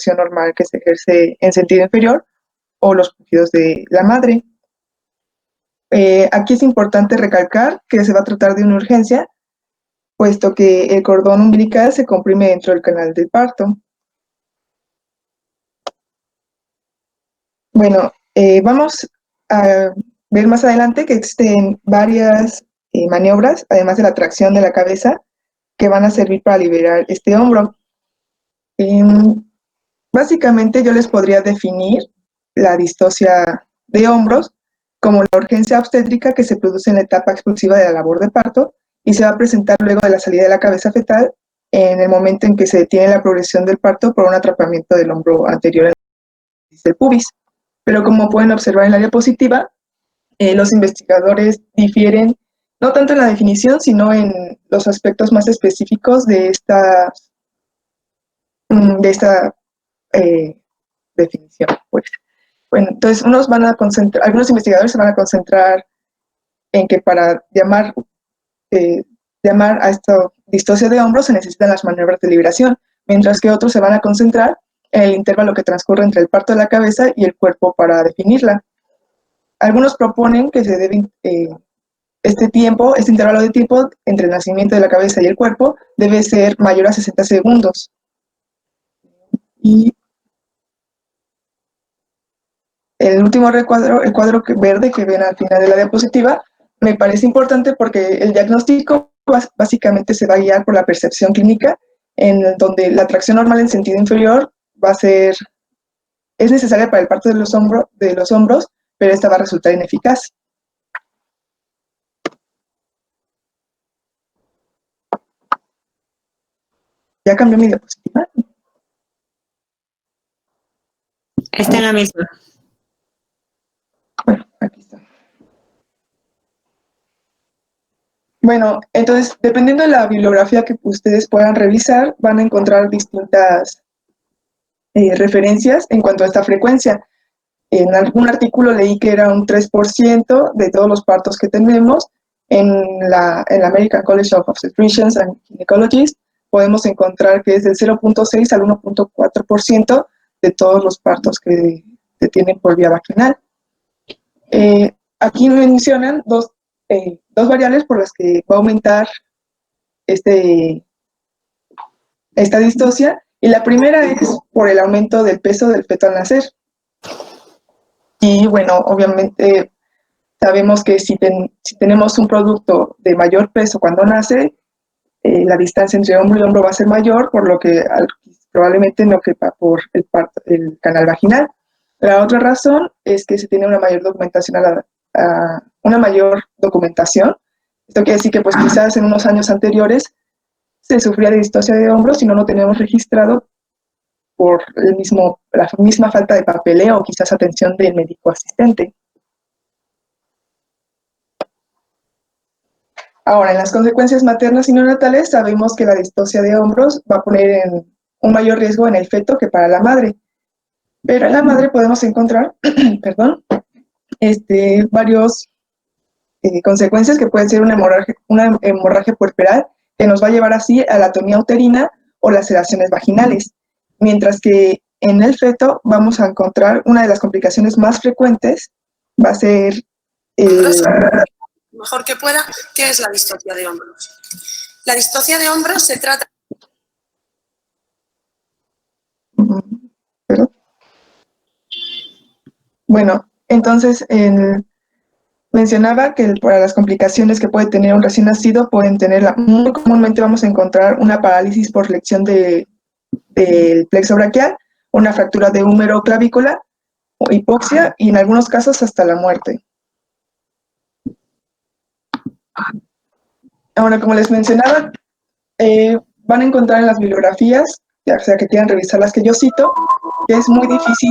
contracción normal que se ejerce en sentido inferior o los pujidos de la madre. Aquí es importante recalcar que se va a tratar de una urgencia, puesto que el cordón umbilical se comprime dentro del canal del parto. Bueno, vamos a ver más adelante que existen varias maniobras, además de la tracción de la cabeza, que van a servir para liberar este hombro. Básicamente yo les podría definir la distocia de hombros como la urgencia obstétrica que se produce en la etapa exclusiva de la labor de parto y se va a presentar luego de la salida de la cabeza fetal en el momento en que se detiene la progresión del parto por un atrapamiento del hombro anterior del pubis. Pero como pueden observar en la diapositiva, los investigadores difieren no tanto en la definición, sino en los aspectos más específicos de esta definición. Pues. Bueno, entonces algunos investigadores se van a concentrar en que para llamar a esta distocia de hombros se necesitan las maniobras de liberación, mientras que otros se van a concentrar en el intervalo que transcurre entre el parto de la cabeza y el cuerpo para definirla. Algunos proponen que se debe este intervalo de tiempo entre el nacimiento de la cabeza y el cuerpo debe ser mayor a 60 segundos. Y el último recuadro, el cuadro verde que ven al final de la diapositiva, me parece importante porque el diagnóstico básicamente se va a guiar por la percepción clínica, en donde la tracción normal en sentido inferior es necesaria para el parto de los hombros, pero esta va a resultar ineficaz. ¿Ya cambió mi diapositiva? Está en la misma. Bueno, aquí está. Bueno, entonces, dependiendo de la bibliografía que ustedes puedan revisar, van a encontrar distintas referencias en cuanto a esta frecuencia. En algún artículo leí que era un 3% de todos los partos que tenemos. En la American College of Obstetricians and Gynecologists podemos encontrar que es del 0.6 al 1.4% de todos los partos que se tienen por vía vaginal. Aquí mencionan dos variables por las que va a aumentar esta distocia, y la primera es por el aumento del peso del feto al nacer. Y bueno, obviamente sabemos que si tenemos un producto de mayor peso cuando nace, la distancia entre hombro y hombro va a ser mayor, por lo que probablemente no quepa por el canal vaginal. La otra razón es que se tiene una mayor documentación Esto quiere decir que pues quizás en unos años anteriores se sufría de distocia de hombros y no lo tenemos registrado por la misma falta de papeleo o quizás atención del médico asistente. Ahora, en las consecuencias maternas y neonatales sabemos que la distocia de hombros va a poner en un mayor riesgo en el feto que para la madre. Pero en la madre podemos encontrar, varios consecuencias que pueden ser una hemorragia puerperal que nos va a llevar así a la atonía uterina o laceraciones vaginales. Mientras que en el feto vamos a encontrar una de las complicaciones más frecuentes, va a ser mejor que pueda, ¿qué es la distocia de hombros? La distocia de hombros se trata... Bueno, entonces mencionaba que para las complicaciones que puede tener un recién nacido, muy comúnmente vamos a encontrar una parálisis por flexión del plexo braquial, una fractura de húmero o clavícula, o hipoxia, y en algunos casos hasta la muerte. Ahora, como les mencionaba, van a encontrar en las bibliografías, ya sea que quieran revisar las que yo cito, que es muy difícil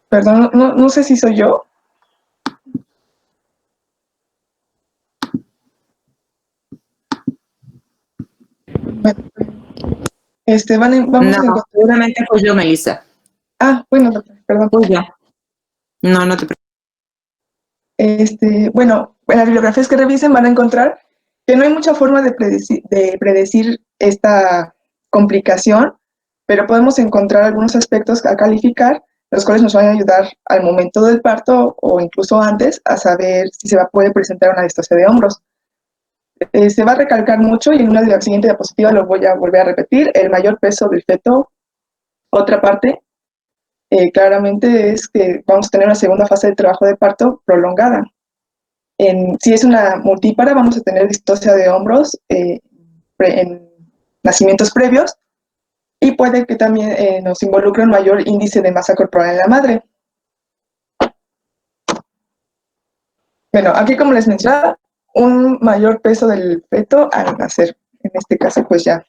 Perdón, no sé si soy yo. Vamos a encontrar... seguramente fue yo, Melissa. Ah, bueno, doctor, perdón. Fue yo. No te preocupes. Bueno, en las bibliografías que revisen van a encontrar que no hay mucha forma de predecir esta complicación, pero podemos encontrar algunos aspectos a calificar, los cuales nos van a ayudar al momento del parto o incluso antes a saber si se puede presentar una distocia de hombros. Se va a recalcar mucho y en una siguiente diapositiva lo voy a volver a repetir, el mayor peso del feto. Otra parte, claramente es que vamos a tener una segunda fase de trabajo de parto prolongada. Si es una multípara, vamos a tener distocia de hombros en nacimientos previos y puede que también nos involucre un mayor índice de masa corporal en la madre. Bueno, aquí como les mencionaba, un mayor peso del feto al nacer. En este caso, pues ya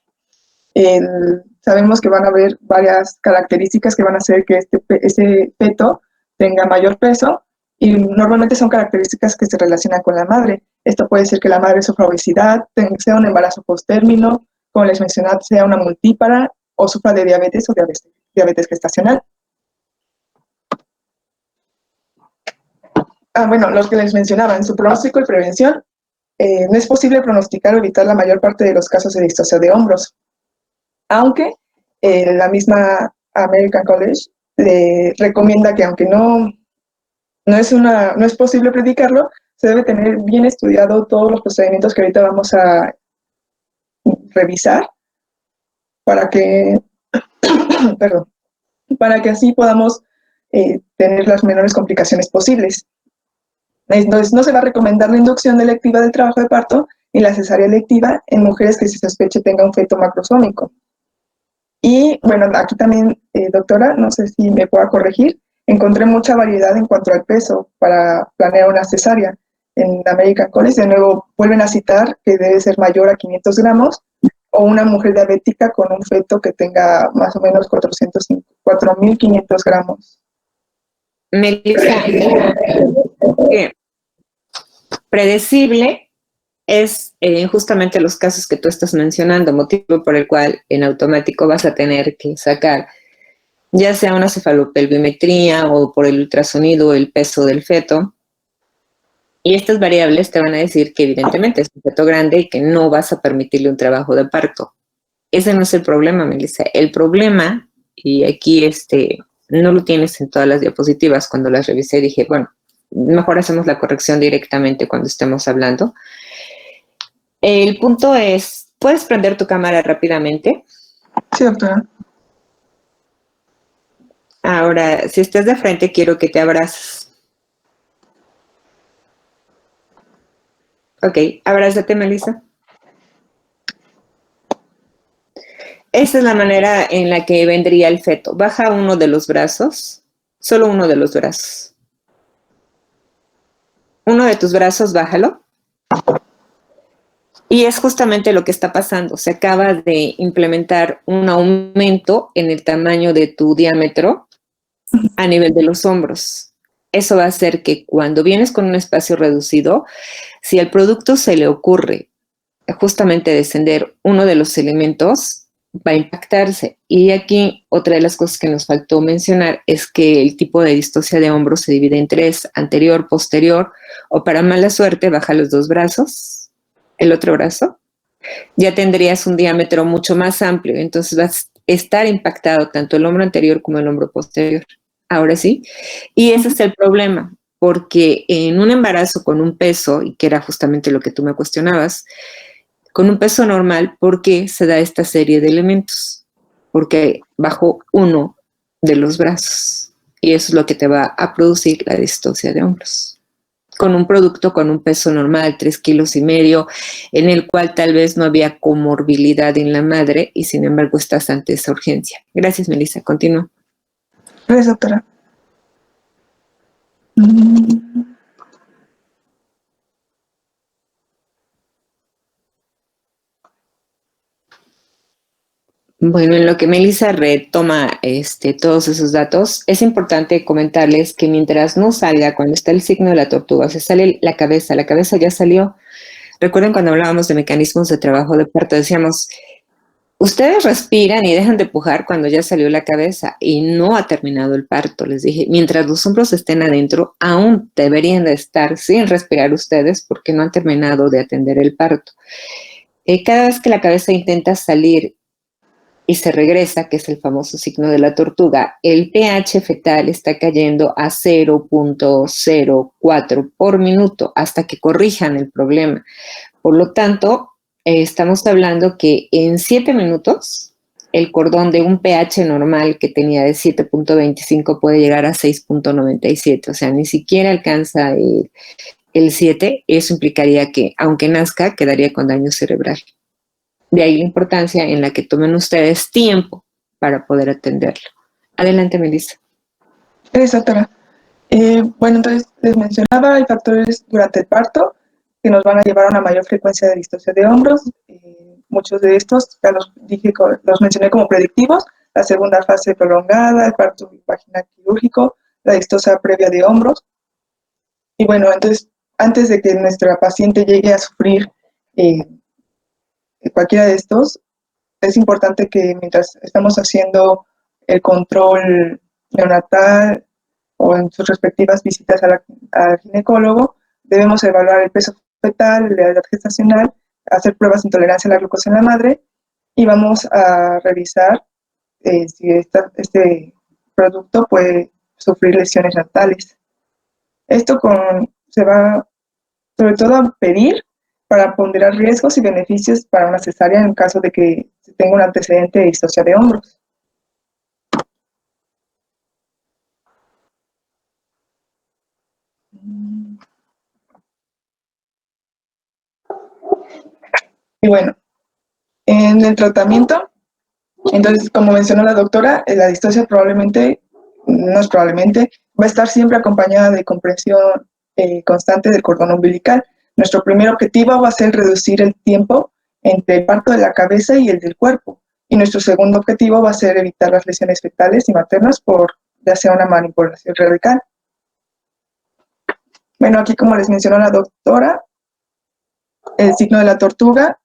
sabemos que van a haber varias características que van a hacer que ese feto tenga mayor peso y normalmente son características que se relacionan con la madre. Esto puede ser que la madre sufra obesidad, sea un embarazo posttérmino, como les mencionaba, sea una multípara o sufra de diabetes o diabetes gestacional. Bueno, los que les mencionaba, en su pronóstico y prevención, no es posible pronosticar o evitar la mayor parte de los casos de distocia de hombros, aunque la misma American College recomienda que aunque no es posible predicarlo, se debe tener bien estudiado todos los procedimientos que ahorita vamos a revisar para que, perdón, para que así podamos tener las menores complicaciones posibles. Entonces, no se va a recomendar la inducción electiva del trabajo de parto ni la cesárea electiva en mujeres que se sospeche tenga un feto macrosómico. Y bueno, aquí también, doctora, no sé si me pueda corregir, encontré mucha variedad en cuanto al peso para planear una cesárea. En American College, de nuevo, vuelven a citar que debe ser mayor a 500 gramos o una mujer diabética con un feto que tenga más o menos 4.500 gramos. Melissa, predecible es justamente los casos que tú estás mencionando, motivo por el cual en automático vas a tener que sacar ya sea una cefalopelvimetría o por el ultrasonido el peso del feto. Y estas variables te van a decir que evidentemente es un feto grande y que no vas a permitirle un trabajo de parto. Ese no es el problema, Melissa. El problema, y aquí no lo tienes en todas las diapositivas, cuando las revisé dije, bueno, mejor hacemos la corrección directamente cuando estemos hablando. El punto es, ¿puedes prender tu cámara rápidamente? Sí, doctora. Ahora, si estás de frente, quiero que te abraces. Ok, abrázate, Melissa. Esa es la manera en la que vendría el feto. Baja uno de los brazos, solo uno de los brazos. Uno de tus brazos, bájalo. Y es justamente lo que está pasando. Se acaba de implementar un aumento en el tamaño de tu diámetro a nivel de los hombros. Eso va a hacer que cuando vienes con un espacio reducido, si al producto se le ocurre justamente descender uno de los elementos, va a impactarse. Y aquí otra de las cosas que nos faltó mencionar es que el tipo de distocia de hombros se divide en tres: anterior, posterior, o para mala suerte, baja los dos brazos, el otro brazo, ya tendrías un diámetro mucho más amplio, entonces vas a estar impactado tanto el hombro anterior como el hombro posterior. Ahora sí, y ese es el problema, porque en un embarazo con un peso, y que era justamente lo que tú me cuestionabas, con un peso normal, ¿por qué se da esta serie de elementos? Porque bajo uno de los brazos, y eso es lo que te va a producir la distocia de hombros. Con un producto con un peso normal, 3,5 kilos, en el cual tal vez no había comorbilidad en la madre, y sin embargo estás ante esa urgencia. Gracias, Melissa. Continúa. Gracias, doctora. Bueno, en lo que Melissa retoma todos esos datos, es importante comentarles que mientras no salga, cuando está el signo de la tortuga, se sale la cabeza ya salió. Recuerden cuando hablábamos de mecanismos de trabajo de parto, decíamos, Ustedes respiran y dejan de pujar cuando ya salió la cabeza y no ha terminado el parto. Les dije, mientras los hombros estén adentro, aún deberían de estar sin respirar ustedes porque no han terminado de atender el parto. Cada vez que la cabeza intenta salir y se regresa, que es el famoso signo de la tortuga, el pH fetal está cayendo a 0.04 por minuto hasta que corrijan el problema. Por lo tanto, estamos hablando que en 7 minutos el cordón de un pH normal que tenía de 7.25 puede llegar a 6.97, o sea, ni siquiera alcanza el 7, eso implicaría que, aunque nazca, quedaría con daño cerebral. De ahí la importancia en la que tomen ustedes tiempo para poder atenderlo. Adelante, Melissa. Gracias, doctora. Bueno, entonces les mencionaba, hay factores durante el parto que nos van a llevar a una mayor frecuencia de distocia de hombros. Muchos de estos ya los mencioné como predictivos: la segunda fase prolongada, el parto vaginal quirúrgico, la distocia previa de hombros. Y bueno, entonces, antes de que nuestra paciente llegue a sufrir cualquiera de estos, es importante que mientras estamos haciendo el control neonatal o en sus respectivas visitas al ginecólogo, debemos evaluar el peso fetal, la edad gestacional, hacer pruebas de intolerancia a la glucosa en la madre y vamos a revisar si este producto puede sufrir lesiones natales. Esto se va sobre todo a pedir para ponderar riesgos y beneficios para una cesárea en caso de que se tenga un antecedente de distocia de hombros. Y bueno, en el tratamiento, entonces, como mencionó la doctora, la distocia no es probablemente, va a estar siempre acompañada de compresión constante del cordón umbilical. Nuestro primer objetivo va a ser reducir el tiempo entre el parto de la cabeza y el del cuerpo. Y nuestro segundo objetivo va a ser evitar las lesiones fetales y maternas por ya sea una manipulación radical. Bueno, aquí como les mencionó la doctora, el signo de la tortuga,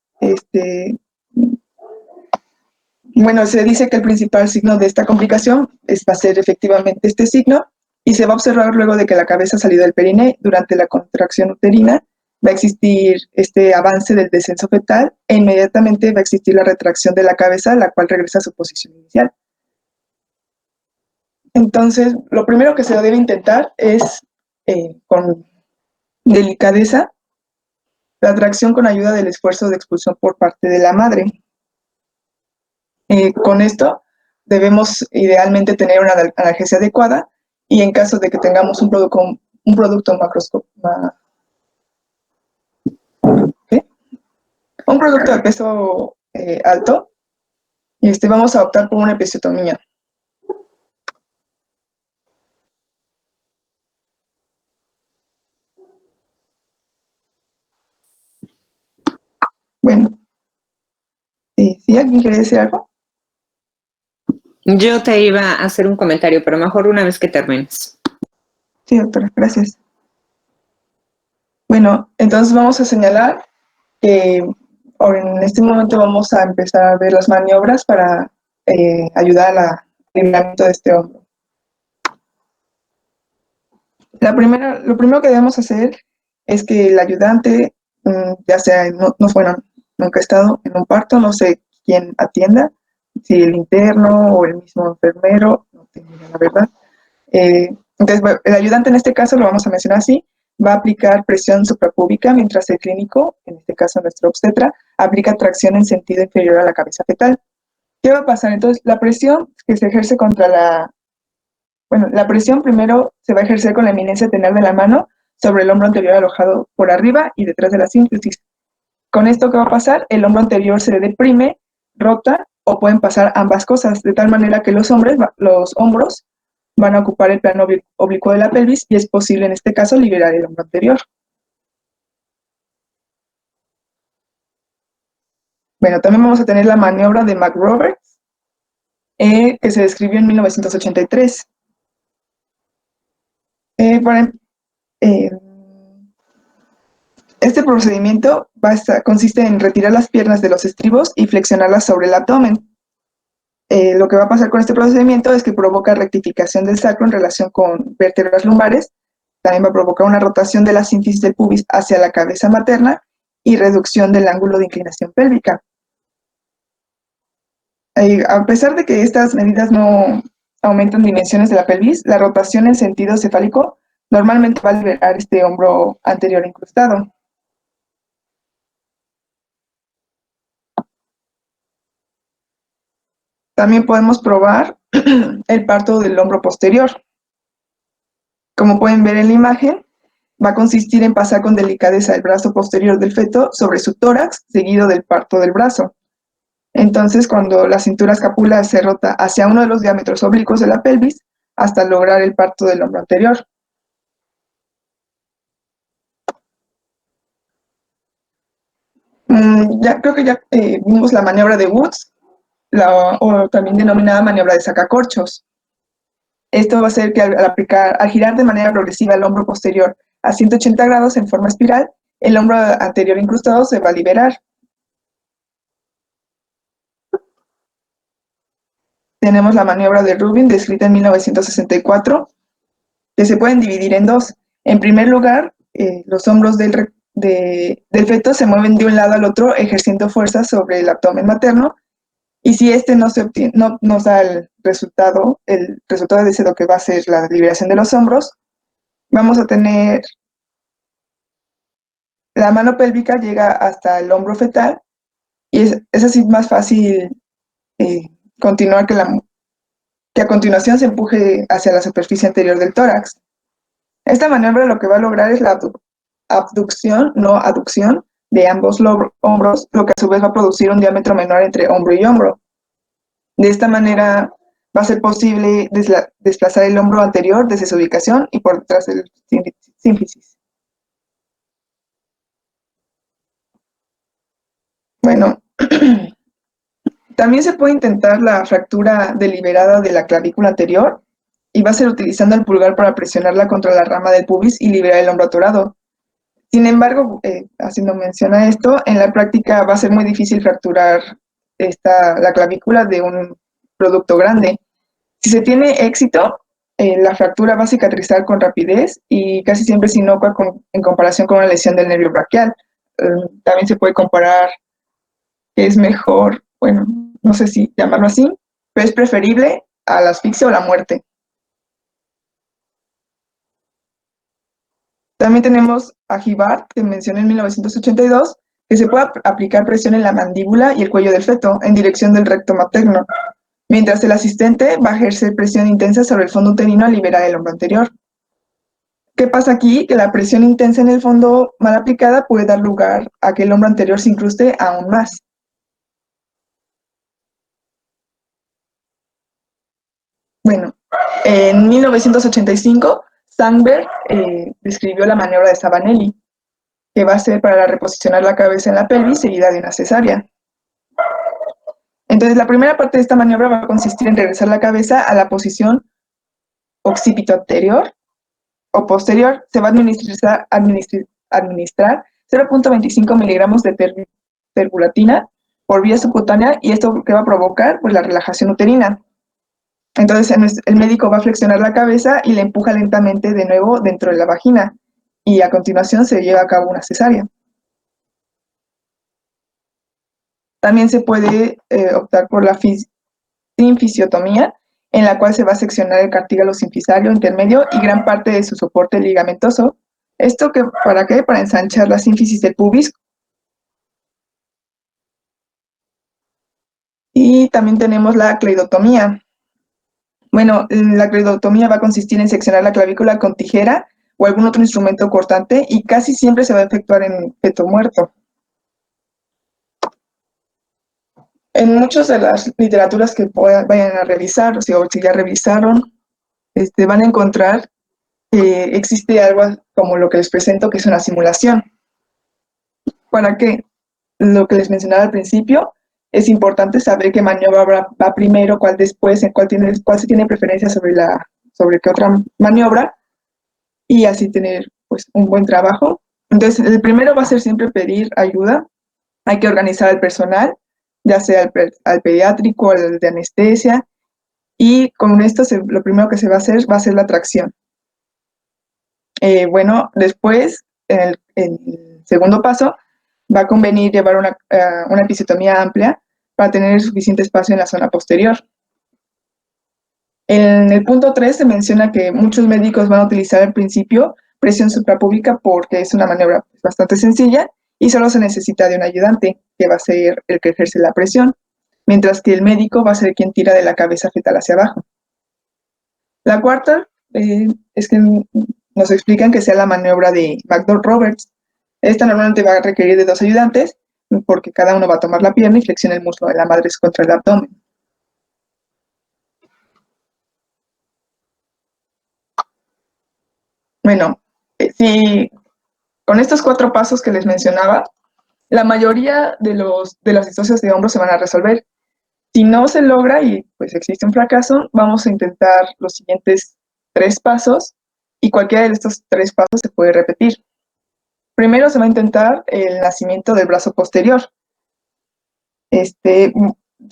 bueno, se dice que el principal signo de esta complicación va a ser efectivamente este signo y se va a observar luego de que la cabeza ha salido del periné. Durante la contracción uterina va a existir este avance del descenso fetal e inmediatamente va a existir la retracción de la cabeza, la cual regresa a su posición inicial. Entonces, lo primero que se debe intentar es, con delicadeza, la tracción con ayuda del esfuerzo de expulsión por parte de la madre. Con esto debemos idealmente tener una analgesia adecuada y en caso de que tengamos un producto de peso alto, vamos a optar por una episiotomía. Bueno, ¿sí? ¿Alguien quiere decir algo? Yo te iba a hacer un comentario, pero mejor una vez que termines. Sí, doctora, gracias. Bueno, entonces vamos a señalar que en este momento vamos a empezar a ver las maniobras para ayudar al alineamiento de este hombro. Lo primero que debemos hacer es que el ayudante, ya sea, nunca ha estado en un parto, no sé quién atienda, si el interno o el mismo enfermero, no tengo idea, la verdad. Entonces, bueno, el ayudante en este caso, lo vamos a mencionar así, va a aplicar presión suprapúbica mientras el clínico, en este caso nuestro obstetra, aplica tracción en sentido inferior a la cabeza fetal. ¿Qué va a pasar? Entonces, la presión que se ejerce la presión primero se va a ejercer con la eminencia tenar de la mano sobre el hombro anterior alojado por arriba y detrás de la síntesis. Con esto, ¿qué va a pasar? El hombro anterior se deprime, rota, o pueden pasar ambas cosas, de tal manera que los hombros van a ocupar el plano oblicuo de la pelvis y es posible en este caso liberar el hombro anterior. Bueno, también vamos a tener la maniobra de McRoberts, que se describió en 1983. Este procedimiento consiste en retirar las piernas de los estribos y flexionarlas sobre el abdomen. Lo que va a pasar con este procedimiento es que provoca rectificación del sacro en relación con vértebras lumbares, también va a provocar una rotación de la sínfisis del pubis hacia la cabeza materna y reducción del ángulo de inclinación pélvica. A pesar de que estas medidas no aumentan dimensiones de la pelvis, la rotación en sentido cefálico normalmente va a liberar este hombro anterior incrustado. También podemos probar el parto del hombro posterior. Como pueden ver en la imagen, va a consistir en pasar con delicadeza el brazo posterior del feto sobre su tórax, seguido del parto del brazo. Entonces, cuando la cintura escapular se rota hacia uno de los diámetros oblicuos de la pelvis, hasta lograr el parto del hombro anterior. Creo que ya vimos la maniobra de Woods, o también denominada maniobra de sacacorchos. Esto va a hacer que al girar de manera progresiva el hombro posterior a 180 grados en forma espiral, el hombro anterior incrustado se va a liberar. Tenemos la maniobra de Rubin, descrita en 1964, que se pueden dividir en dos. En primer lugar, los hombros del feto se mueven de un lado al otro ejerciendo fuerza sobre el abdomen materno, y si este no nos da el resultado deseado, que va a ser la liberación de los hombros, vamos a tener la mano pélvica llega hasta el hombro fetal, y es así más fácil continuar que a continuación se empuje hacia la superficie anterior del tórax. Esta maniobra lo que va a lograr es la abducción, no aducción, de ambos hombros, lo que a su vez va a producir un diámetro menor entre hombro y hombro. De esta manera va a ser posible desplazar el hombro anterior desde su ubicación y por detrás del sínfisis. Bueno, también se puede intentar la fractura deliberada de la clavícula anterior, y va a ser utilizando el pulgar para presionarla contra la rama del pubis y liberar el hombro atorado. Sin embargo, haciendo mención a esto, en la práctica va a ser muy difícil fracturar la clavícula de un producto grande. Si se tiene éxito, la fractura va a cicatrizar con rapidez y casi siempre es inocua en comparación con una lesión del nervio braquial. También se puede comparar que es mejor, bueno, no sé si llamarlo así, pero es preferible a la asfixia o la muerte. También tenemos a Hibart, que mencioné en 1982, que se puede aplicar presión en la mandíbula y el cuello del feto en dirección del recto materno, mientras el asistente va a ejercer presión intensa sobre el fondo uterino al liberar el hombro anterior. ¿Qué pasa aquí? Que la presión intensa en el fondo mal aplicada puede dar lugar a que el hombro anterior se incruste aún más. Bueno, en 1985, Sandberg describió la maniobra de Sabanelli, que va a ser para reposicionar la cabeza en la pelvis seguida de una cesárea. Entonces, la primera parte de esta maniobra va a consistir en regresar la cabeza a la posición occipito anterior o posterior. Se va a administrar 0.25 miligramos de terbulatina por vía subcutánea, y esto que va a provocar pues la relajación uterina. Entonces el médico va a flexionar la cabeza y la empuja lentamente de nuevo dentro de la vagina, y a continuación se lleva a cabo una cesárea. También se puede optar por la sinfisiotomía, en la cual se va a seccionar el cartílago sinfisario intermedio y gran parte de su soporte ligamentoso. ¿Esto para qué? Para ensanchar la sínfisis del pubis. Y también tenemos la cleidotomía. Bueno, la cleidotomía va a consistir en seccionar la clavícula con tijera o algún otro instrumento cortante, y casi siempre se va a efectuar en feto muerto. En muchas de las literaturas que vayan a revisar, o si ya revisaron, van a encontrar que existe algo como lo que les presento, que es una simulación. ¿Para qué? Lo que les mencionaba al principio, es importante saber qué maniobra va primero, cuál después, cuál se tiene preferencia sobre qué otra maniobra, y así tener pues un buen trabajo Entonces, el primero va a ser siempre pedir ayuda. Hay que organizar al personal, ya sea al pediátrico, al de anestesia, y con esto lo primero que se va a hacer la tracción. Bueno, después, en el segundo paso, va a convenir llevar una episiotomía amplia para tener suficiente espacio en la zona posterior. En el punto 3 se menciona que muchos médicos van a utilizar al principio presión suprapúbica porque es una maniobra bastante sencilla y solo se necesita de un ayudante, que va a ser el que ejerce la presión, mientras que el médico va a ser quien tira de la cabeza fetal hacia abajo. La cuarta es que nos explican que sea la maniobra de McDowell-Roberts. Esta normalmente va a requerir de 2 ayudantes, porque cada uno va a tomar la pierna y flexiona el muslo de la madre contra el abdomen. Bueno, si con estos 4 pasos que les mencionaba, la mayoría de las distocias de hombros se van a resolver. Si no se logra y pues existe un fracaso, vamos a intentar los siguientes 3 pasos y cualquiera de estos 3 pasos se puede repetir. Primero se va a intentar el nacimiento del brazo posterior. Se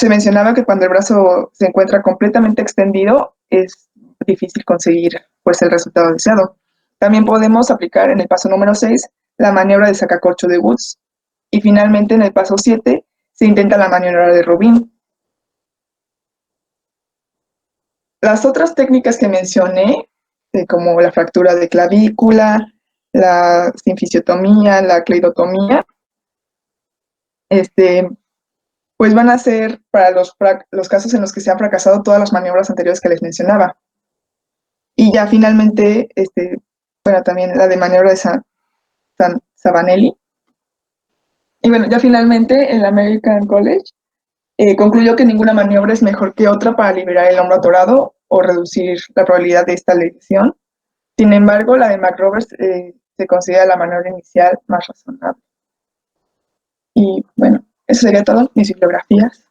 mencionaba que cuando el brazo se encuentra completamente extendido es difícil conseguir pues, el resultado deseado. También podemos aplicar en el paso número 6 la maniobra de sacacorcho de Woods. Y finalmente en el paso 7 se intenta la maniobra de Rubin. Las otras técnicas que mencioné, como la fractura de clavícula, la sinfisiotomía, la cleidotomía, pues van a ser para los casos en los que se han fracasado todas las maniobras anteriores que les mencionaba. Y ya finalmente, bueno, también la de maniobra de Sabanelli. Y bueno, ya finalmente el American College concluyó que ninguna maniobra es mejor que otra para liberar el hombro atorado o reducir la probabilidad de esta lesión. Sin embargo, la de McRoberts se considera la maniobra inicial más razonable. Y bueno, eso sería todo, mis bibliografías.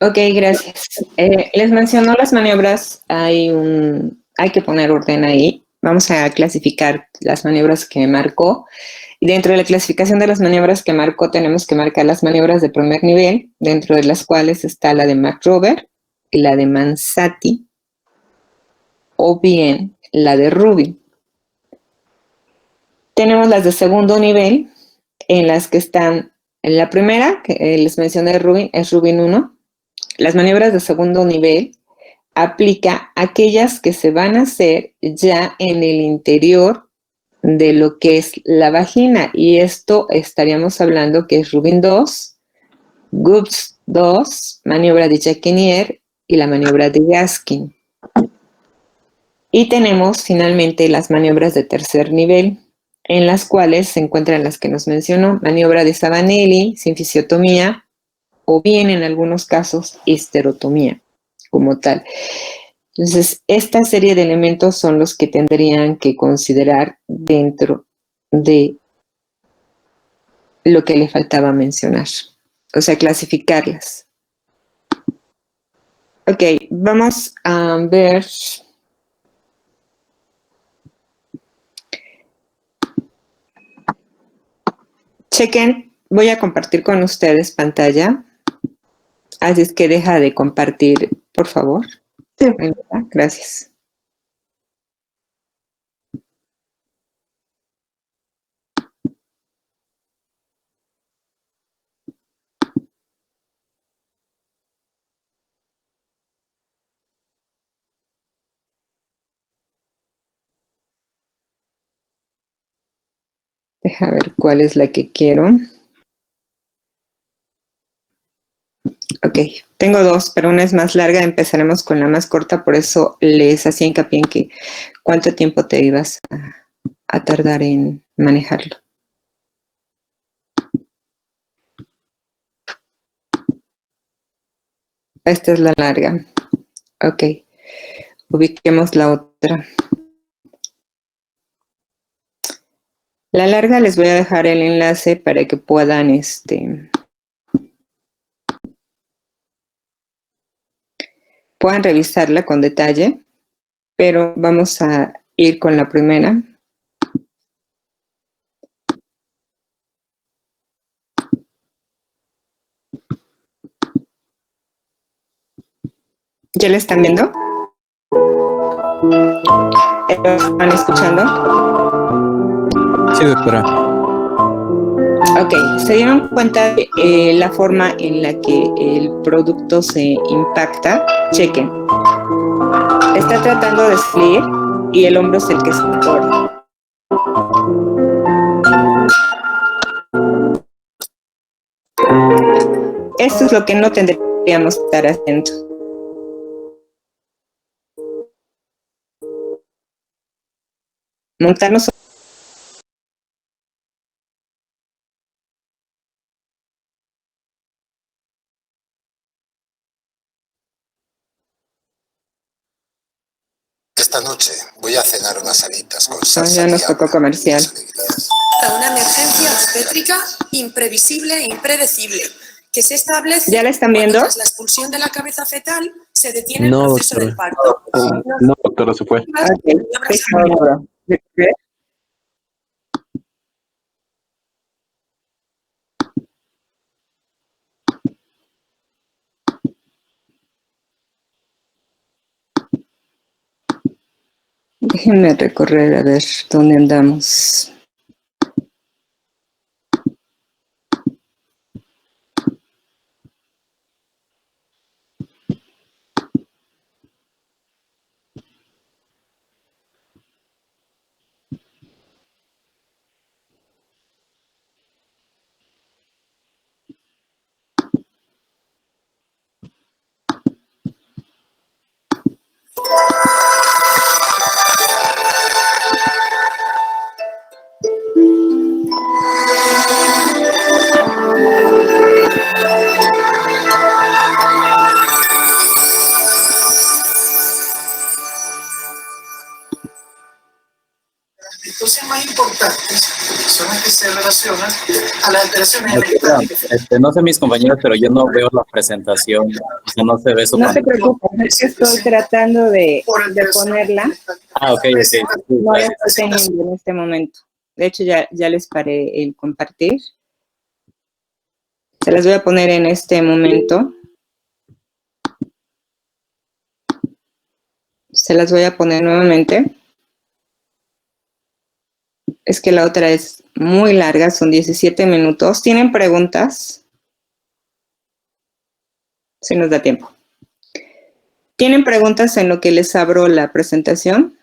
Ok, gracias. Les mencionó las maniobras, hay que poner orden ahí. Vamos a clasificar las maniobras que marcó. Y dentro de la clasificación de las maniobras que marcó, tenemos que marcar las maniobras de primer nivel, dentro de las cuales está la de McRoberts y la de Mansati, o bien la de Rubin. Tenemos las de segundo nivel, en las que están, en la primera, que les mencioné Rubin, es Rubin 1. Las maniobras de segundo nivel aplica aquellas que se van a hacer ya en el interior de lo que es la vagina, y esto estaríamos hablando que es Rubin 2, Gubbs 2, maniobra de Jacquinier y la maniobra de Gaskin. Y tenemos finalmente las maniobras de tercer nivel, en las cuales se encuentran las que nos mencionó, maniobra de Sabanelli, sinfisiotomía, o bien en algunos casos histerotomía como tal. Entonces, esta serie de elementos son los que tendrían que considerar dentro de lo que le faltaba mencionar, o sea, clasificarlas. Ok, vamos a ver. Chequen, voy a compartir con ustedes pantalla. Así es que deja de compartir, por favor. Sí. Gracias. Deja ver cuál es la que quiero. Ok, tengo dos, pero una es más larga. Empezaremos con la más corta, por eso les hacía hincapié en que cuánto tiempo te ibas a tardar en manejarlo. Esta es la larga. Ok, ubiquemos la otra. La larga les voy a dejar el enlace para que puedan puedan revisarla con detalle, pero vamos a ir con la primera. ¿Ya le están viendo? ¿Lo están escuchando? Sí, doctora. Ok, ¿se dieron cuenta de la forma en la que el producto se impacta? Chequen. Está tratando de salir y el hombro es el que se torna. Esto es lo que no tendríamos que estar haciendo. Montarnos. Esta noche voy a cenar unas alitas con No, salsa ya nos diabla, tocó comercial. Una emergencia obstétrica imprevisible e impredecible que se establece ¿Ya la están cuando viendo? tras la expulsión de la cabeza fetal se detiene el No, proceso doctora. del parto. No, doctora, se fue. Ok. Déjenme recorrer a ver dónde andamos. Las alteraciones más importantes son las que se relacionan a las alteraciones Doctora, mentales. no sé mis compañeros, pero yo no veo la presentación. O sea, no se ve su No te pantalla. preocupes, es que estoy tratando de ponerla. Ah, ok, ok. Sí, No la gracias. estoy teniendo en este momento. De hecho, ya les paré el compartir. Se las voy a poner en este momento. Se las voy a poner nuevamente. Es que la otra es muy larga, son 17 minutos. ¿Tienen preguntas? Si nos da tiempo. ¿Tienen preguntas en lo que les abro la presentación?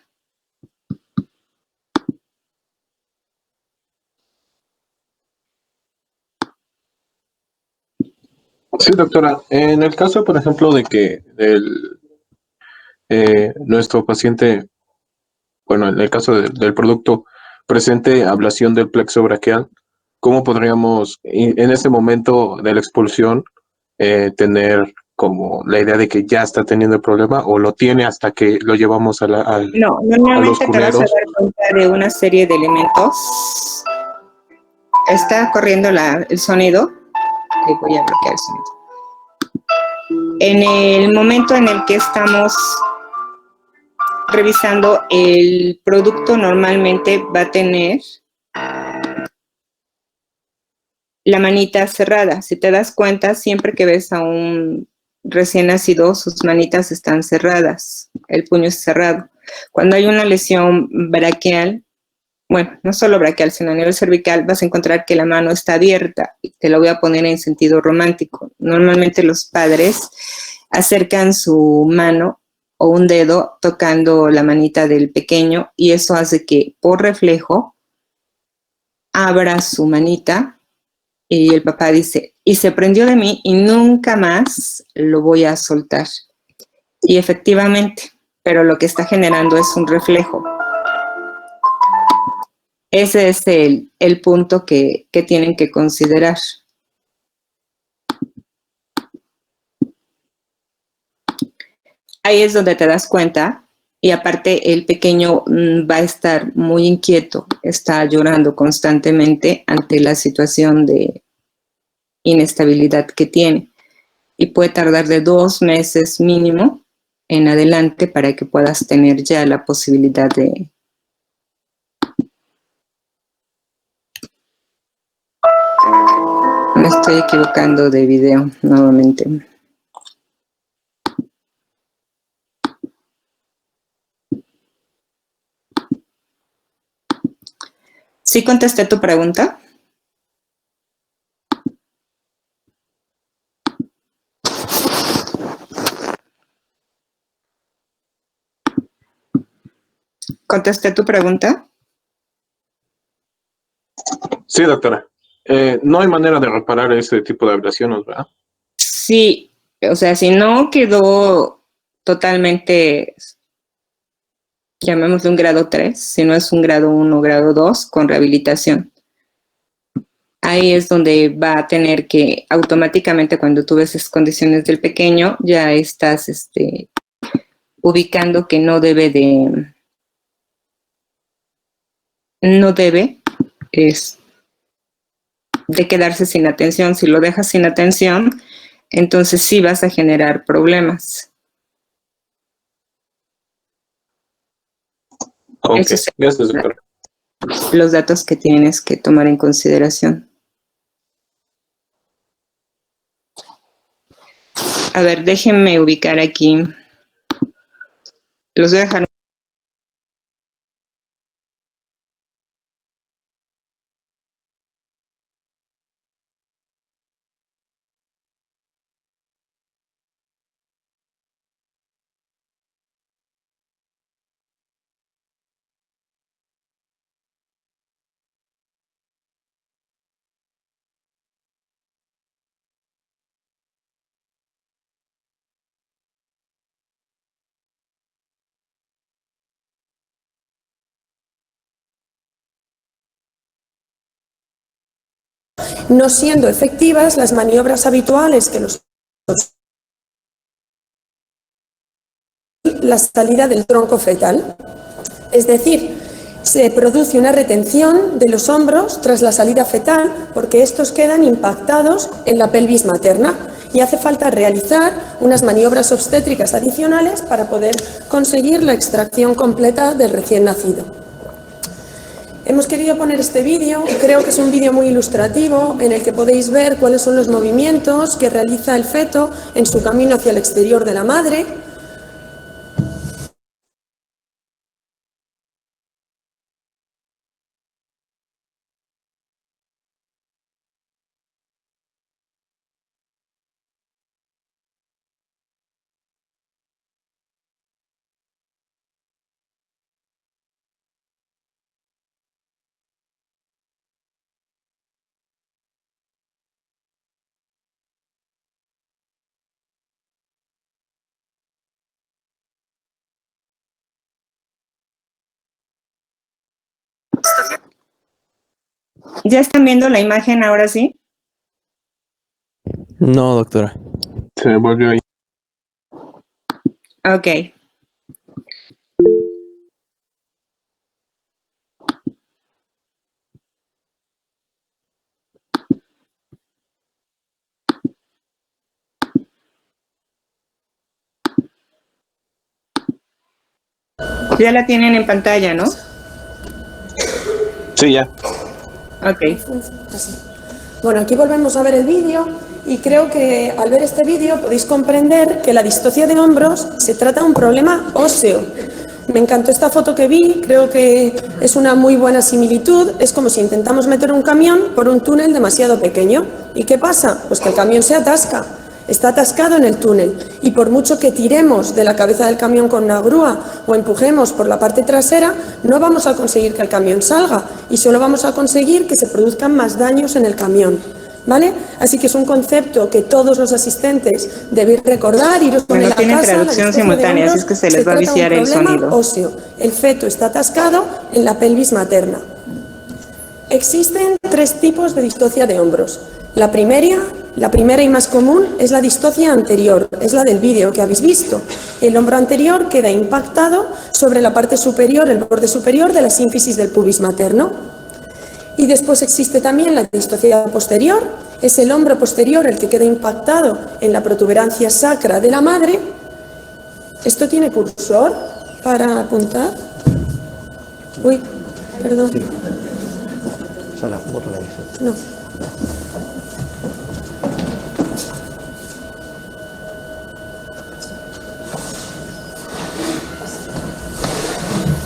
Sí, doctora. En el caso, por ejemplo, de que nuestro paciente, bueno, en el caso del producto, presente ablación del plexo braquial, ¿cómo podríamos, en ese momento de la expulsión, tener como la idea de que ya está teniendo el problema o lo tiene hasta que lo llevamos No, a los normalmente te vas a cuneros? dar cuenta de una serie de elementos. Está corriendo el sonido. Ok, voy a bloquear el sonido. En el momento en el que estamos revisando, el producto normalmente va a tener la manita cerrada. Si te das cuenta, siempre que ves a un recién nacido, sus manitas están cerradas, el puño es cerrado. Cuando hay una lesión braquial, bueno, no solo braquial, sino a nivel cervical, vas a encontrar que la mano está abierta. Y te lo voy a poner en sentido romántico. Normalmente los padres acercan su mano o un dedo tocando la manita del pequeño y eso hace que por reflejo abra su manita y el papá dice, y se prendió de mí y nunca más lo voy a soltar. Y efectivamente, pero lo que está generando es un reflejo. Ese es el punto que tienen que considerar. Ahí es donde te das cuenta y aparte el pequeño va a estar muy inquieto, está llorando constantemente ante la situación de inestabilidad que tiene y puede tardar de 2 meses mínimo en adelante para que puedas tener ya la posibilidad de... Me estoy equivocando de video nuevamente. ¿Sí contesté tu pregunta? ¿Contesté tu pregunta? Sí, doctora. No hay manera de reparar ese tipo de ablaciones, ¿verdad? Sí, o sea, si no quedó totalmente, llamémosle un grado 3, si no es un grado 1 o grado 2, con rehabilitación. Ahí es donde va a tener que automáticamente, cuando tú ves esas condiciones del pequeño, ya estás ubicando que no debe de quedarse sin atención. Si lo dejas sin atención, entonces sí vas a generar problemas. Ok, Esos gracias, son doctora. los datos que tienes que tomar en consideración. A ver, déjenme ubicar aquí. Los voy a dejar. No siendo efectivas las maniobras habituales que los la salida del tronco fetal. Es decir, se produce una retención de los hombros tras la salida fetal porque estos quedan impactados en la pelvis materna y hace falta realizar unas maniobras obstétricas adicionales para poder conseguir la extracción completa del recién nacido. Hemos querido poner este vídeo, creo que es un vídeo muy ilustrativo en el que podéis ver cuáles son los movimientos que realiza el feto en su camino hacia el exterior de la madre. ¿Ya están viendo la imagen ahora sí? No, doctora. Se volvió ahí. Ok. Ya la tienen en pantalla, ¿no? Sí, ya. Ok. Así. Bueno, aquí volvemos a ver el vídeo y creo que al ver este vídeo podéis comprender que la distocia de hombros se trata de un problema óseo. Me encantó esta foto que vi, creo que es una muy buena similitud. Es como si intentamos meter un camión por un túnel demasiado pequeño. ¿Y qué pasa? Pues que el camión se atasca. Está atascado en el túnel y por mucho que tiremos de la cabeza del camión con una grúa o empujemos por la parte trasera, no vamos a conseguir que el camión salga y solo vamos a conseguir que se produzcan más daños en el camión. ¿Vale? Así que es un concepto que todos los asistentes debéis recordar, iros con Bueno, él a tienen casa. traducción simultánea, así es que se les va a viciar el sonido. Óseo. El feto está atascado en la pelvis materna. Existen tres tipos de distocia de hombros. La primera y más común es la distocia anterior, es la del vídeo que habéis visto. El hombro anterior queda impactado sobre la parte superior, el borde superior de la sínfisis del pubis materno. Y después existe también la distocia posterior, es el hombro posterior el que queda impactado en la protuberancia sacra de la madre. ¿Esto tiene cursor para apuntar? Uy, perdón. No.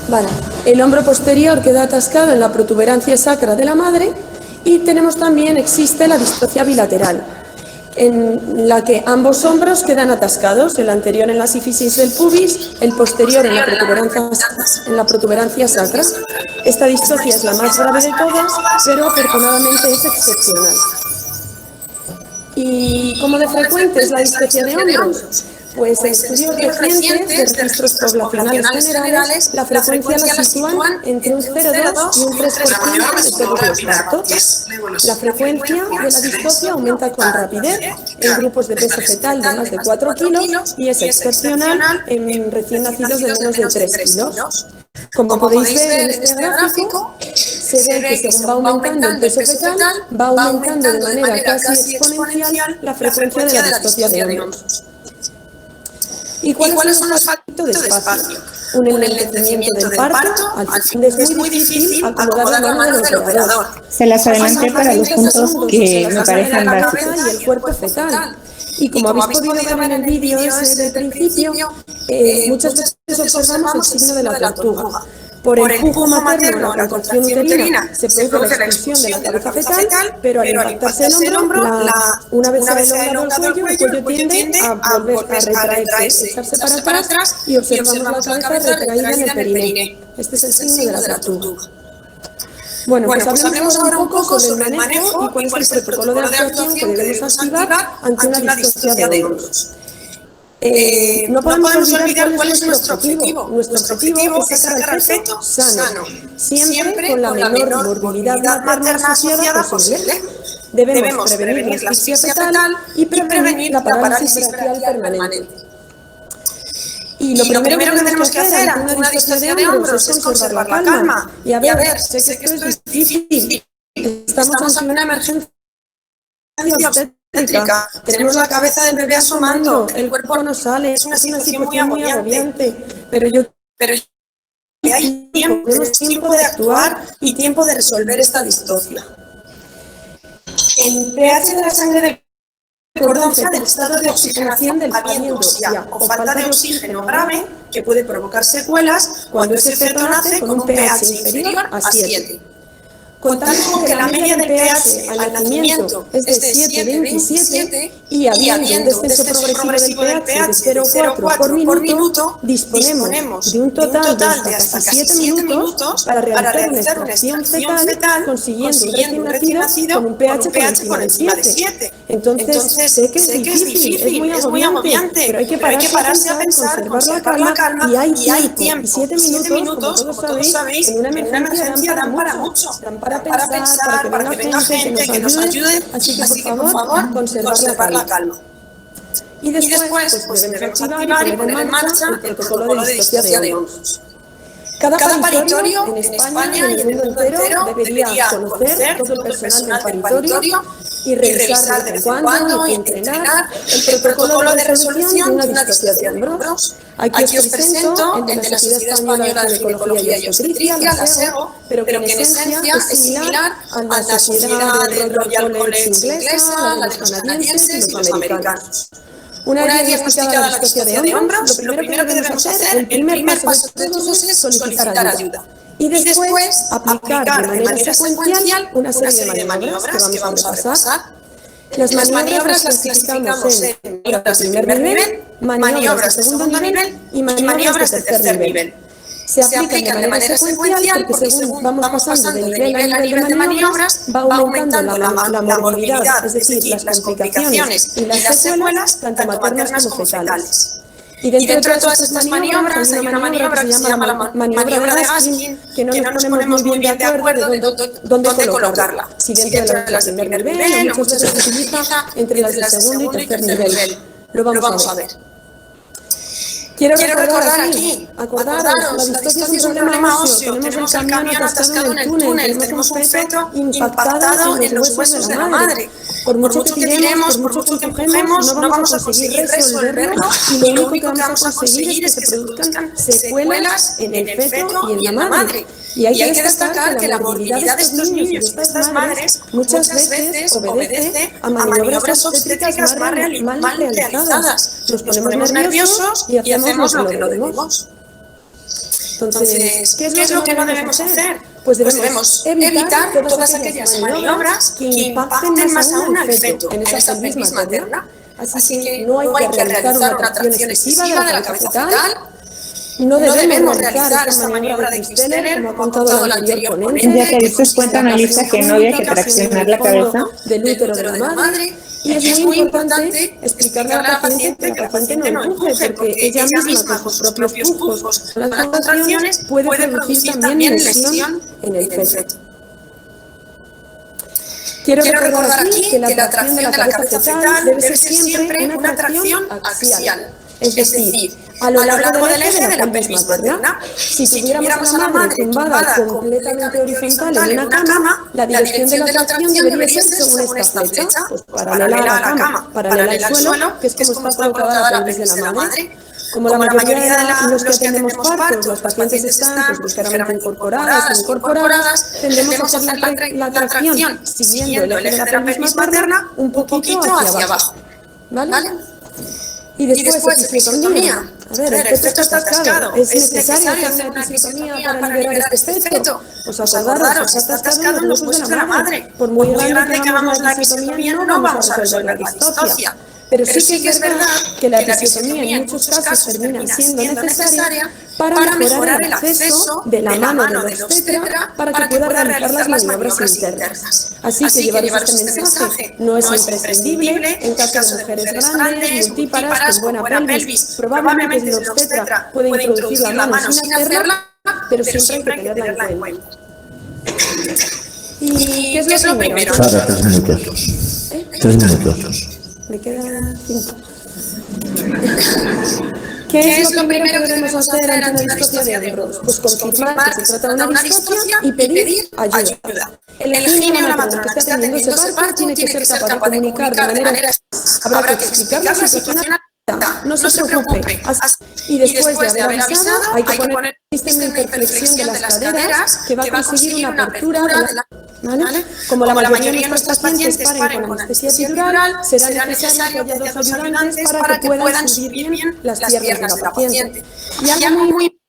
Vale. El hombro posterior queda atascado en la protuberancia sacra de la madre y existe la distocia bilateral, en la que ambos hombros quedan atascados, el anterior en la sífisis del pubis, el posterior en la protuberancia sacra. Esta distocia es la más grave de todas, pero afortunadamente es excepcional. ¿Y cómo de frecuente es la distocia de hombros? Pues en estudios recientes de registros poblacionales generales, la frecuencia la sitúan entre un 0,2 y un 3% de todos los partos. La frecuencia de la distocia aumenta con rapidez en grupos de peso fetal de más de 4 kilos y es excepcional en recién nacidos de menos de 3 kilos. Como podéis ver en este gráfico, se ve que según va aumentando el peso fetal, va aumentando de manera casi exponencial la frecuencia de la distocia de hombros. ¿Y cuáles son los factores de espacio? Un enlentecimiento del parto, al fin es muy difícil acomodar la mano del operador. Se las adelanté para los puntos que me parecen básicos. Y el cuerpo fetal. Y como habéis podido ver en el vídeo ese del principio, muchas veces observamos el signo de la tortuga. Por el empujo materno o la contracción uterina se produce la expulsión de la cabeza fetal, pero al impactarse el hombro, una vez se ha elongado el cuello tiende a volver a retraerse, echarse para atrás y observamos la cabeza retraída en el periné. Este es el signo de la tortuga. Bueno, pues hablemos ahora un poco sobre el manejo y cuál es el protocolo de actuación que debemos activar ante una distocia de hombros. No podemos olvidar cuál es nuestro objetivo. Nuestro objetivo es sacar al feto sano, siempre con la menor morbilidad materna asociada posible. Debemos prevenir la asfixia fetal y prevenir la parálisis braquial permanente. Y lo primero que tenemos que hacer ante una distocia de hombros es conservar la calma. Y a ver, sé que esto es difícil. Estamos ante una emergencia obstétrica. Tenemos la cabeza del bebé asomando, el cuerpo no sale, es una situación muy agobiante. Pero hay tiempo de actuar y tiempo de resolver esta distocia. El pH de la sangre del cordón fetal, el estado de oxigenación del paciente o falta de oxígeno grave que puede provocar secuelas cuando ese feto nace con un pH inferior a 7. Contamos con que la media del pH al nacimiento es de 7,27 y habiendo un descenso progresivo del pH de 0,4 por minuto, disponemos de un total de hasta 7 minutos para realizar una extracción fetal consiguiendo un recién nacido con un pH por encima de 7. Entonces, sé que es difícil, es muy agobiante, pero hay que pararse a pensar, conservar la calma y hay tiempo. Y 7 minutos, como todos sabéis, en una emergencia dan para mucho. Para pensar, para que venga gente que nos ayude, así que por favor, conservar la calma. Y después pues debemos activar y poner en marcha el protocolo de distocia de hombros. Cada paritorio en España y en el mundo entero debería conocer todo el personal del paritorio y revisar de vez en cuando y entrenar el protocolo de resolución de una distocia de hombros. Aquí os presento el de la Sociedad Española de Ginecología y Obstetricia, la SEGO, pero que en esencia es similar a la Sociedad de Royal College inglesa, la de los canadienses y los americanos. Una vez diagnosticada la distocia de hombros, lo primero que debemos hacer, el primer paso de todos es solicitar ayuda. Y después aplicar de manera secuencial una serie de maniobras que vamos a repasar. Las maniobras las clasificamos en maniobras de primer nivel, maniobras de segundo nivel y maniobras de tercer nivel. Se aplican de manera secuencial porque según vamos pasando de nivel a nivel de maniobras, va aumentando la morbilidad, es decir, las complicaciones y las secuelas, tanto maternas como fetales. Y dentro de todas estas maniobras hay una maniobra que se llama la maniobra de Gaskin, que no nos ponemos muy bien de acuerdo de dónde colocarla. Si dentro de las de primer nivel, muchas veces se utiliza entre las de segundo y tercer nivel. Lo vamos a ver. Quiero recordar aquí, acordaros, la distocia es un problema óseo, tenemos el camión atascado en el túnel, tenemos un feto impactado en los huesos de la madre. Por mucho que tiremos, por mucho que empujemos, no vamos a conseguir resolverlo y lo único que vamos a conseguir es que se produzcan secuelas en el feto y en la madre. Y hay que destacar que la morbilidad de estos niños y de estas madres muchas veces obedece a maniobras obstétricas mal realizadas. Nos ponemos nerviosos y hacemos lo que no debemos. Entonces, ¿qué es lo que no debemos hacer? Pues debemos evitar todas aquellas maniobras que impacten más aún al feto en esa pelvis materna. Así que no hay que realizar una tracción excesiva de la cabeza fetal. No debemos realizar esta maniobra de Christeller, como ha contado la anterior ponente. Ya te diste cuenta, Melissa, que no había que traccionar la cabeza del útero de la madre. Y es muy importante explicarle a la paciente que la paciente no empuje, porque ella misma, con sus propios pujos, las contracciones, puede producir también lesión en el feto. Quiero recordar aquí que la tracción de la cabeza fetal debe ser siempre una tracción axial. Es decir, a lo largo del eje de la pelvis materna. Si tuviéramos a la madre tumbada completamente horizontal en una cama, la dirección de la tracción debería ser según esta flecha, pues paralela a la cama, paralela al suelo, que es como está colocada la pelvis de la madre. Como la mayoría de los que atendemos partos, los pacientes están pues, ligeramente incorporadas o incorporadas, tendemos a hacer la tracción siguiendo el eje de la pelvis materna un poquito hacia abajo. ¿Vale? Y después, episiotomía. A ver, el feto está atascado. ¿Es necesario hacer una episiotomía para liberar este feto? Pues acordaros, está atascado en los huesos de la madre. Por muy grande que hagamos la episiotomía, no vamos a resolver la distocia. Pero sí que es verdad que la episiotomía en muchos casos termina siendo necesaria para mejorar el acceso de la mano del obstetra para que pueda realizar las maniobras internas. Así que llevaros este mensaje. No es imprescindible en caso de mujeres grandes, multíparas, con buena pelvis. Probablemente el obstetra puede introducir la mano sin hacerla, pero siempre hay que tenerla en cuenta. ¿Y qué es lo primero? Sara, 3 minutos. 3 minutos. Me quedan 5. ¿Qué es lo primero que debemos hacer ante una distocia de hombros? Pues confirmar que se trata de una distocia y pedir ayuda. El ginecólogo o la matrona que está atendiendo ese parto tiene que ser capaz de comunicar de manera... Habrá que explicar la situación. No se preocupe. Y después de haber avisado, hay que poner un sistema de hiperflexión de las caderas que va a conseguir una apertura de la... ¿Vale? Como la mayoría de nuestros pacientes paren con anestesia epidural, será necesario que haya 2 ayudantes para que puedan subir bien las piernas de la paciente. Y algo muy...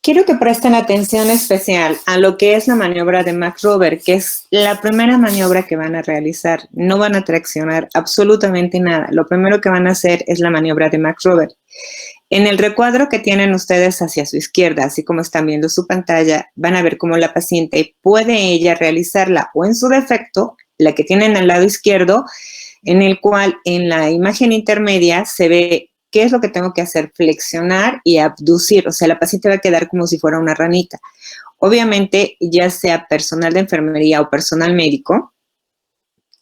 Quiero que presten atención especial a lo que es la maniobra de McRoberts, que es la primera maniobra que van a realizar. No van a traccionar absolutamente nada. Lo primero que van a hacer es la maniobra de McRoberts. En el recuadro que tienen ustedes hacia su izquierda, así como están viendo su pantalla, van a ver cómo la paciente puede ella realizarla o en su defecto, la que tienen al lado izquierdo, en el cual en la imagen intermedia se ve qué es lo que tengo que hacer, flexionar y abducir, o sea, la paciente va a quedar como si fuera una ranita. Obviamente, ya sea personal de enfermería o personal médico,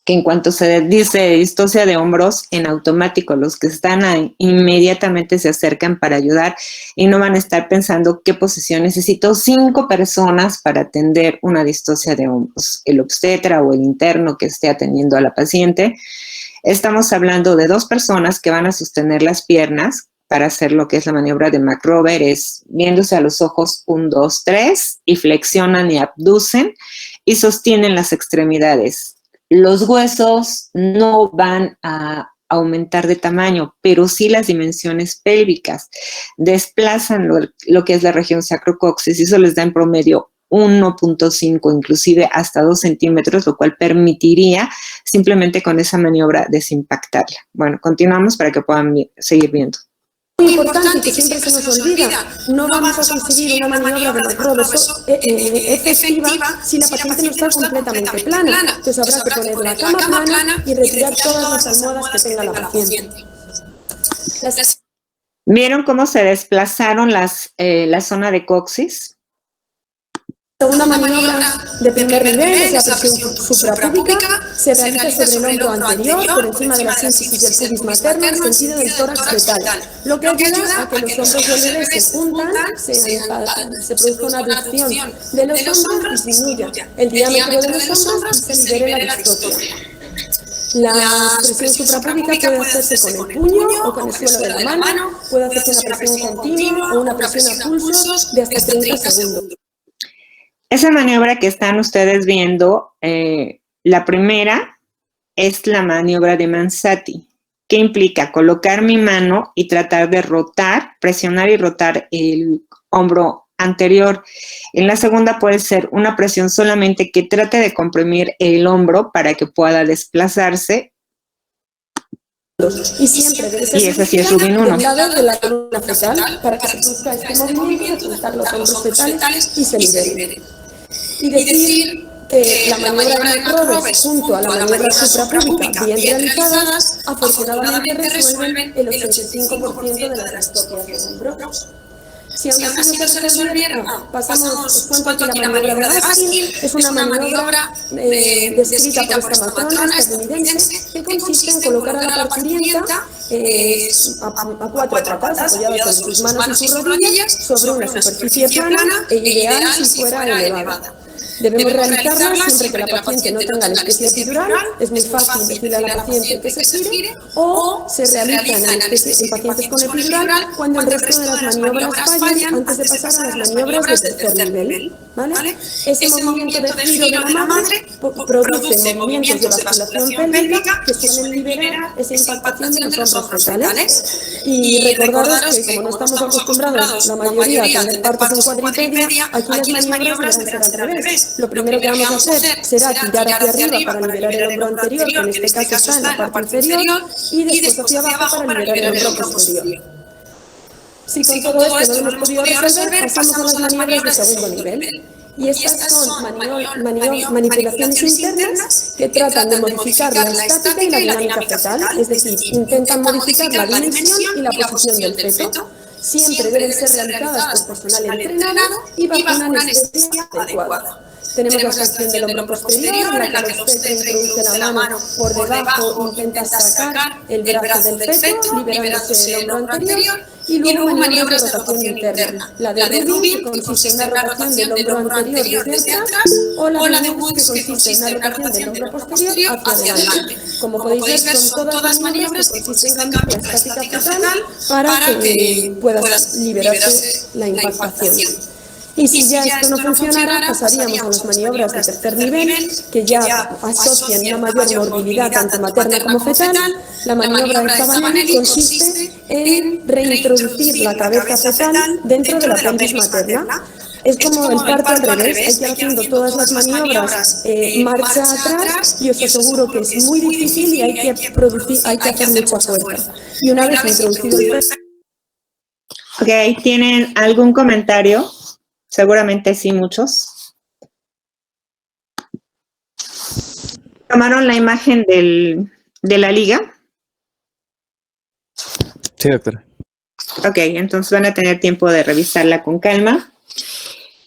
que en cuanto se dice distocia de hombros, en automático los que están ahí inmediatamente se acercan para ayudar y no van a estar pensando qué posición necesito 5 personas para atender una distocia de hombros, el obstetra o el interno que esté atendiendo a la paciente. Estamos hablando de 2 personas que van a sostener las piernas para hacer lo que es la maniobra de McRoberts, es viéndose a los ojos 1, 2, 3 y flexionan y abducen y sostienen las extremidades. Los huesos no van a aumentar de tamaño, pero sí las dimensiones pélvicas. Desplazan lo que es la región sacrocoxis y eso les da en promedio 1.5, inclusive hasta 2 centímetros, lo cual permitiría simplemente con esa maniobra desimpactarla. Bueno, continuamos para que puedan seguir viendo. Muy importante que siempre se nos olvida, no vamos a conseguir una maniobra de McRoberts efectiva si la paciente no está completamente plana. Entonces habrá que poner la cama plana y retirar todas las almohadas que tenga la paciente. ¿Vieron cómo se desplazaron la zona de coxis? Segunda maniobra de primer nivel es la presión suprapúbica, se realiza sobre el hombro anterior, por encima de la sínfisis del pubis materno, en sentido del tórax fetal, lo que ayuda a que los hombros del bebé se juntan, se produzca una abducción de los hombros, disminuya el diámetro de los hombros y se libere la distocia. La presión suprapúbica puede hacerse con el puño o con el suelo de la mano, puede hacerse una presión continua o una presión a pulsos de hasta 30 segundos. Esa maniobra que están ustedes viendo, la primera es la maniobra de Mansati. ¿Qué implica? Colocar mi mano y tratar de rotar, presionar y rotar el hombro anterior. En la segunda puede ser una presión solamente que trate de comprimir el hombro para que pueda desplazarse. Y siempre debe ser Y ese sí es Rubin 1. del lado de la columna fetal para que se produzca este movimiento de juntar los hombros fetales y se libere. Y decir que la maniobra de McRoberts junto a la maniobra suprapúbica bien realizadas afortunadamente resuelven el 85% de las distopias de hombros. Si aún así no se resolviera, pasamos, os cuento que la maniobra de Baskin es una maniobra descrita por esta matrona estadounidense que consiste en colocar a la parturienta a cuatro patas apoyadas con sus manos y sus rodillas sobre una superficie plana e ideal si fuera elevada. Debemos realizarla siempre que la paciente no tenga anestesia epidural. Es muy fácil decirle a la paciente que se gire, o se realizan en pacientes con epidural cuando el resto de las maniobras fallan antes de pasar a las maniobras de tercer nivel. ¿Vale? Ese movimiento de giro de la madre produce movimientos de vasculación pélvica que suelen liberar esa impactación de los hombros fetales. Y recordaros que como no estamos acostumbrados la mayoría a tener partos en cuadripedia, aquí las maniobras deben ser al revés. Lo primero que vamos a hacer será tirar hacia arriba para liberar el hombro anterior, que en este caso está en la parte inferior, y después hacia abajo para liberar el hombro posterior. Si con todo esto no lo hemos podido resolver, pasamos a las maniobras de segundo nivel. Y estas son manipulaciones internas que tratan de modificar la estática y la dinámica fetal, es decir, intentan modificar la dimensión y la posición del feto. Siempre deben ser realizadas por personal entrenado y bajo una anestesia adecuada. Tenemos la sección del hombro posterior, en la que el obstetra introduce la mano por debajo, intenta sacar el brazo del feto, liberándose el hombro anterior, y luego maniobras de rotación interna. La de Rubin, que consiste en una rotación del hombro anterior desde atrás, o la de Woods, que consiste en una rotación del hombro posterior hacia adelante. Como podéis ver, son todas maniobras que consisten en cambiar la estática fetal para que pueda liberarse la impactación. Y si ya esto no funcionara, pasaríamos a las maniobras de tercer nivel, que ya asocian una mayor morbilidad tanto materna como fetal. La maniobra de Zavanelli consiste en reintroducir la cabeza fetal dentro de la pelvis materna. Es como el parto al revés, hay que ir haciendo todas las maniobras marcha atrás, y os aseguro que es muy difícil y hay que hacer mucha fuerza. Y una vez introducido el feto... Ok, ¿tienen algún comentario? Seguramente sí, muchos. ¿Tomaron la imagen de la liga? Sí, doctora. Ok, entonces van a tener tiempo de revisarla con calma.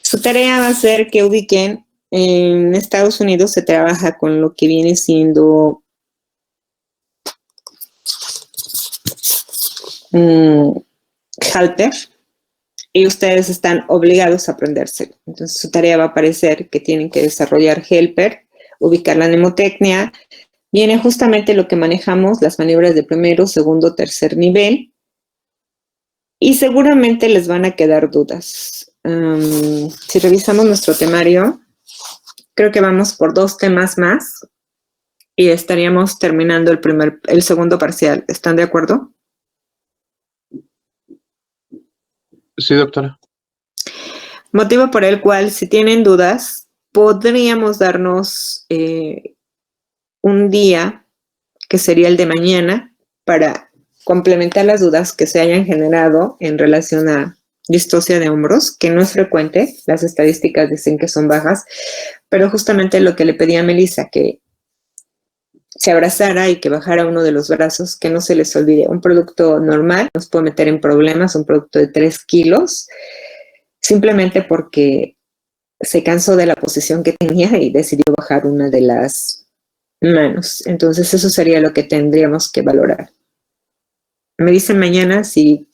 Su tarea va a ser que ubiquen, en Estados Unidos se trabaja con lo que viene siendo halter, y ustedes están obligados a aprendérselo. Entonces su tarea va a aparecer que tienen que desarrollar helper, ubicar la mnemotecnia. Viene justamente lo que manejamos, las maniobras de primero, segundo, tercer nivel. Y seguramente les van a quedar dudas. Si revisamos nuestro temario, creo que vamos por 2 temas más y estaríamos terminando el segundo parcial. ¿Están de acuerdo? Sí, doctora. Motivo por el cual, si tienen dudas, podríamos darnos un día, que sería el de mañana, para complementar las dudas que se hayan generado en relación a distocia de hombros, que no es frecuente, las estadísticas dicen que son bajas, pero justamente lo que le pedí a Melissa, que se abrazara y que bajara uno de los brazos, que no se les olvide. Un producto normal nos puede meter en problemas, un producto de 3 kilos, simplemente porque se cansó de la posición que tenía y decidió bajar una de las manos. Entonces eso sería lo que tendríamos que valorar. Me dicen mañana si